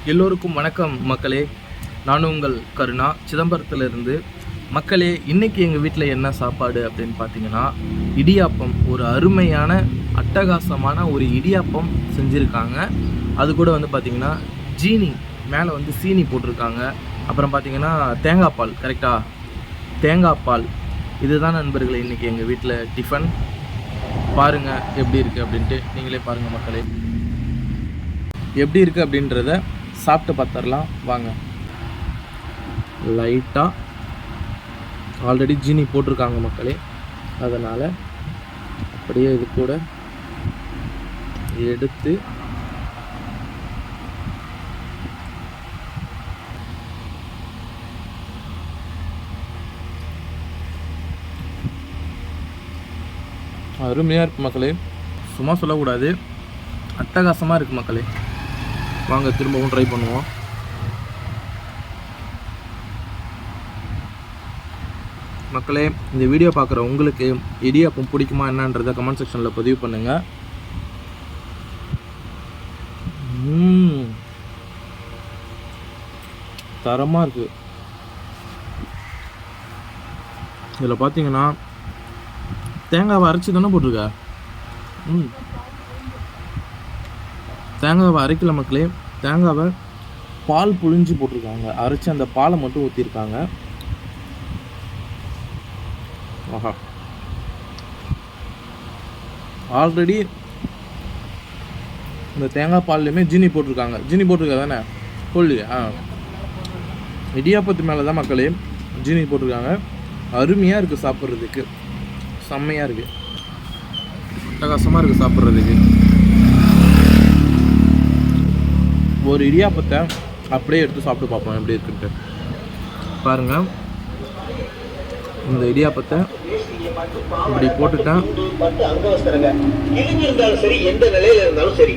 எல்லோருக்கும் வணக்கம் மக்களே. நான் உங்கள் கருணா சிதம்பரத்திலிருந்து. மக்களே, இன்றைக்கி எங்கள் வீட்டில் என்ன சாப்பாடு அப்படின்னு பார்த்தீங்கன்னா, இடியாப்பம். ஒரு அருமையான அட்டகாசமான ஒரு இடியாப்பம் செஞ்சுருக்காங்க. அது கூட வந்து பார்த்திங்கன்னா ஜீனி மேலே வந்து சீனி போட்டிருக்காங்க. அப்புறம் பார்த்திங்கன்னா தேங்காய் பால். கரெக்டாக, தேங்காய் பால். இதுதான் நண்பர்களே இன்றைக்கி எங்கள் வீட்டில் டிஃபன். பாருங்கள் எப்படி இருக்குது அப்படின்ட்டு. நீங்களே பாருங்கள் மக்களே, எப்படி இருக்குது அப்படின்றத சாப்பிட்டு பார்த்துடலாம் வாங்க. லைட்டாக ஆல்ரெடி ஜீனி போட்டிருக்காங்க மக்களே, அதனால் அப்படியே இது கூட எடுத்து அருமையாக இருக்குது மக்களே. சும்மா சொல்லக்கூடாது, அட்டகாசமாக இருக்குது மக்களே. வாங்க திரும்பவும் ட்ரை பண்ணுவோம். மக்களே, இந்த வீடியோ பார்க்குற உங்களுக்கு இடியாப்பம் பிடிக்குமா என்னன்றதை கமெண்ட் செக்ஷனில் பதிவு பண்ணுங்கள். தரமாக இருக்குது. இதில் பார்த்தீங்கன்னா தேங்காவை அரைச்சி தானே போட்டிருக்கா. தேங்காவை அரைக்கல மக்களே, தேங்காவை பால் புழிஞ்சு போட்டிருக்காங்க. அரைச்சி அந்த பாலை மட்டும் ஊற்றிருக்காங்க. ஆஹா, ஆல்ரெடி இந்த தேங்காய் பால்லையுமே ஜீனி போட்டிருக்காங்க. ஜீனி போட்டிருக்கா தானே சொல்லியா? இடியாப்பத்து மேலே தான் மக்களே ஜீனி போட்டிருக்காங்க. அருமையாக இருக்குது சாப்பிட்றதுக்கு, செம்மையாக இருக்குது, அட்டகாசமாக இருக்குது சாப்பிட்றதுக்கு. ஒரு இடியாப்பத்தை அப்படியே எடுத்து சாப்பிட்டு பார்ப்போம் எப்படி இருக்குன்ட்டு. பாருங்கள், இந்த இடியாப்பத்தை இப்படி போட்டுட்டேன். இருந்தாலும் சரி, எந்த நிலையில இருந்தாலும் சரி,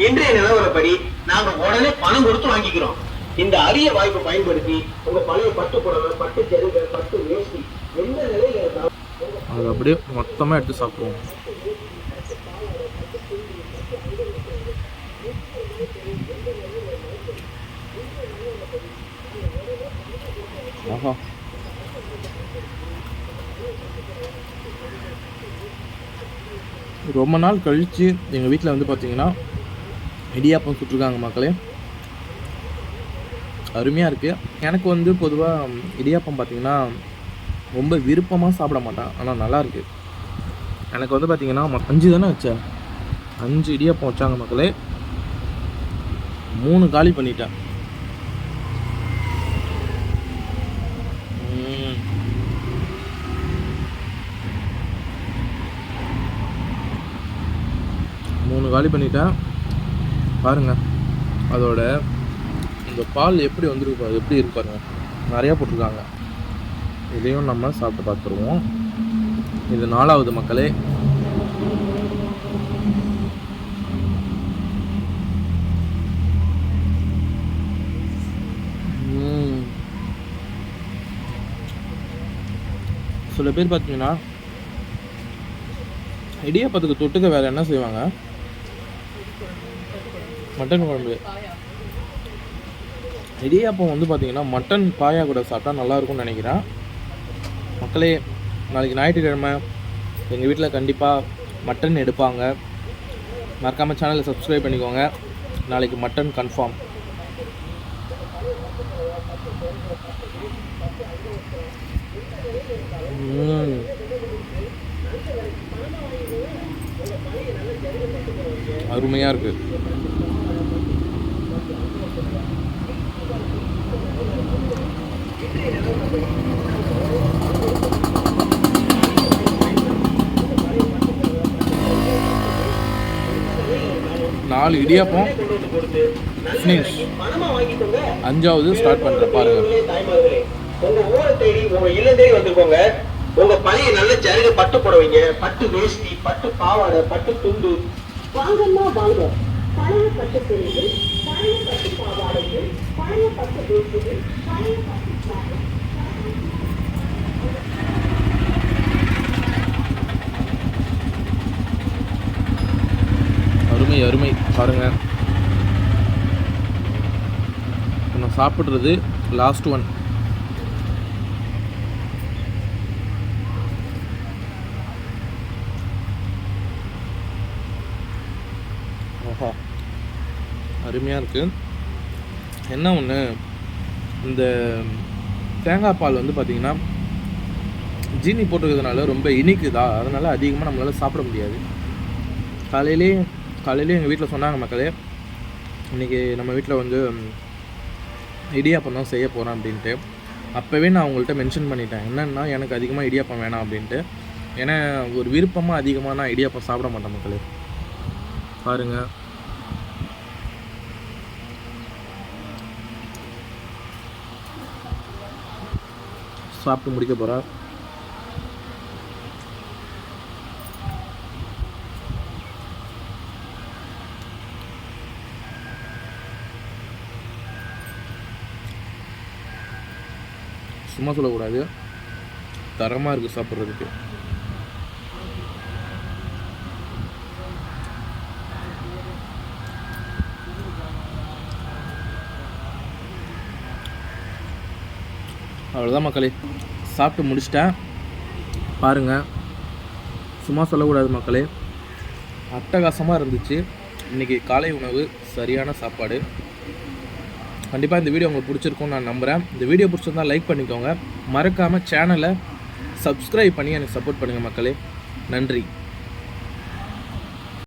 இன்றைய நிலவரப்படி நாங்க உடனே பணம் கொடுத்து வாங்கிக்கிறோம். இந்த அரிய வாய்ப்பை பயன்படுத்தி உங்க பழைய பட்டு புடவை, பட்டு ஜெருகை, பட்டு வேஷ்டி எந்த நிலையில இருந்தாலும் அது அப்படியே மொத்தமாக எடுத்து சாப்பிடுவோம். ஆஹா, ரொம்ப நாள் கழித்து எங்கள் வீட்டில் வந்து பார்த்திங்கன்னா இடியாப்பம் சுட்டுருக்காங்க மக்களே. அருமையாக இருக்குது. எனக்கு வந்து பொதுவாக இடியாப்பம் பார்த்திங்கன்னா ரொம்ப விருப்பமாக சாப்பிட மாட்டேன், ஆனால் நல்லாயிருக்கு. எனக்கு வந்து பார்த்திங்கன்னா 5 தானே வச்சேன், 5 இடியாப்பம் வச்சாங்க மக்களே. 3 காலி பண்ணிட்டேன். காலி பண்ணிட்டேன். பாருங்கள், அதோட இந்த பால் எப்படி வந்துருக்கு, எப்படி இருக்கு பாருங்க, நிறையா போட்டிருக்காங்க. இதையும் நம்ம சாப்பிட்டு பார்த்துருவோம். இது 4வது மக்களே. சில பேர் பார்த்தீங்கன்னா இடியாப்பத்துக்கு தொட்டுக்க வேறு என்ன செய்வாங்க, மட்டன் குழம்பு. இடியாப்பம் வந்து பார்த்திங்கன்னா மட்டன் பாயா கூட சாப்பிட்டா நல்லாயிருக்கும்னு நினைக்கிறேன் மக்களே. நாளைக்கு ஞாயிற்றுக்கிழமை எங்கள் வீட்டில் கண்டிப்பாக மட்டன் எடுப்பாங்க. மறக்காமல் சேனலை சப்ஸ்கிரைப் பண்ணிக்கோங்க. நாளைக்கு மட்டன் கன்ஃபார்ம். அருமையாக இருக்குது. நாலு இடியாப்பம் ஃபினிஷ். 5வது ஸ்டார்ட் பண்ணுறேன் பாருங்கள். உங்க ஊரை தேடி, உங்க இல்லம் தேடி வந்திருக்கோங்க. உங்க பழைய நல்ல ஜருக பட்டு புடவைங்க, பட்டு வேஷ்டி, பட்டு பாவாடை, பட்டு துண்டு வாங்கம்மா வாங்க. பழைய பட்டு சேலைகள், பழைய பட்டு பாவாடைகள், பழைய பட்டு வேஷ்டிகள், பழைய பட்டு சாரி. அருமை அருமை. பாருங்கள், நான் சாப்பிட்றது லாஸ்ட் ஒன். ஓஹோ, அருமையாக இருக்குது. என்ன ஒன்று, இந்த தேங்காய் பால் வந்து பார்த்திங்கன்னா ஜீனி போட்டுக்கிறதுனால ரொம்ப இனிக்குதா, அதனால் அதிகமாக நம்மளால் சாப்பிட முடியாது. காலையிலே எங்கள் வீட்டில் சொன்னாங்க மக்களே, இன்றைக்கி நம்ம வீட்டில் வந்து இடியாப்பம் தான் செய்ய போகிறேன் அப்படின்ட்டு. அப்போவே நான் அவங்கள்ட்ட மென்ஷன் பண்ணிட்டேன், என்னென்னா எனக்கு அதிகமாக இடியாப்பம் வேணாம் அப்படின்ட்டு. ஏன்னா ஒரு விருப்பமாக அதிகமாக நான் இடியாப்பம் சாப்பிட மாட்டேன் மக்களே. பாருங்கள், சாப்பிட்டு முடிக்க போகிறேன். சும்மா சொல்லக்கூடாது, தரமாக இருக்குது சாப்பிட்றதுக்கு. அவ்வளோதான் மக்களே, சாப்பிட்டு முடிச்சிட்டேன். பாருங்கள், சும்மா சொல்லக்கூடாது மக்களே, அட்டகாசமாக இருந்துச்சு. இன்றைக்கி காலை உணவு சரியான சாப்பாடு. கண்டிப்பாக இந்த வீடியோ உங்களுக்கு பிடிச்சிருக்கும்னு நான் நம்புகிறேன். இந்த வீடியோ பிடிச்சிருந்தால் லைக் பண்ணிக்கோங்க. மறக்காமல் சேனலை சப்ஸ்கிரைப் பண்ணி எனக்கு சப்போர்ட் பண்ணுங்கள் மக்களே. நன்றி.